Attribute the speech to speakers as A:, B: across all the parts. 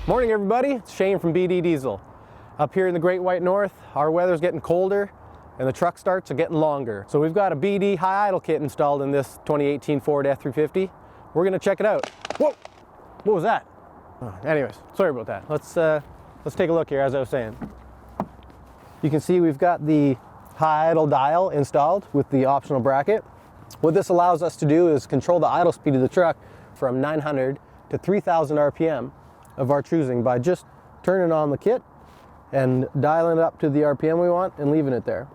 A: Morning everybody, it's Shane from BD Diesel. Up here in the Great White North, our weather's getting colder and the truck starts are getting longer. So we've got a BD high idle kit installed in this 2018 Ford F350. We're gonna check it out. Whoa, what was that? Anyways, sorry about that. Let's take a look here as I was saying. You can see we've got the high idle dial installed with the optional bracket. What this allows us to do is control the idle speed of the truck from 900 to 3000 RPM of our choosing by just turning on the kit and dialing it up to the RPM we want and leaving it there.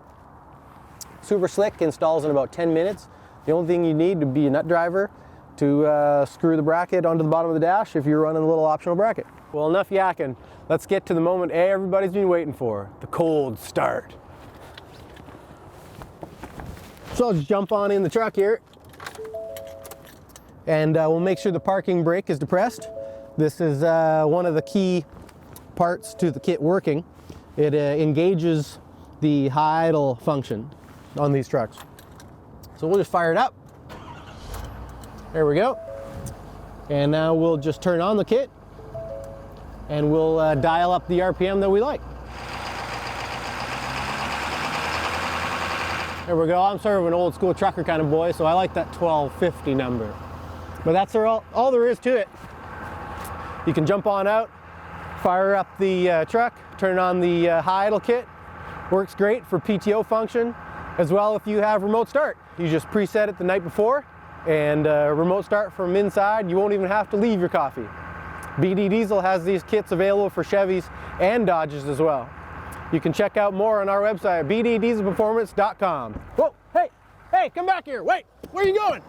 A: Super slick, installs in about 10 minutes. The only thing you need to be a nut driver to screw the bracket onto the bottom of the dash if you're running a little optional bracket. Well, enough yakking. Let's get to the moment everybody's been waiting for, the cold start. So I'll just jump on in the truck here and we'll make sure the parking brake is depressed. This is one of the key parts to the kit working. It engages the high idle function on these trucks. So we'll just fire it up. There we go. And now we'll just turn on the kit and we'll dial up the RPM that we like. There we go. I'm sort of an old school trucker kind of boy, so I like that 1250 number. But that's all there is to it. You can jump on out, fire up the truck, turn on the high idle kit. Works great for PTO function, as well if you have remote start. You just preset it the night before and remote start from inside. You won't even have to leave your coffee. BD Diesel has these kits available for Chevys and Dodges as well. You can check out more on our website at bddieselperformance.com. Whoa, hey, come back here, wait, where are you going?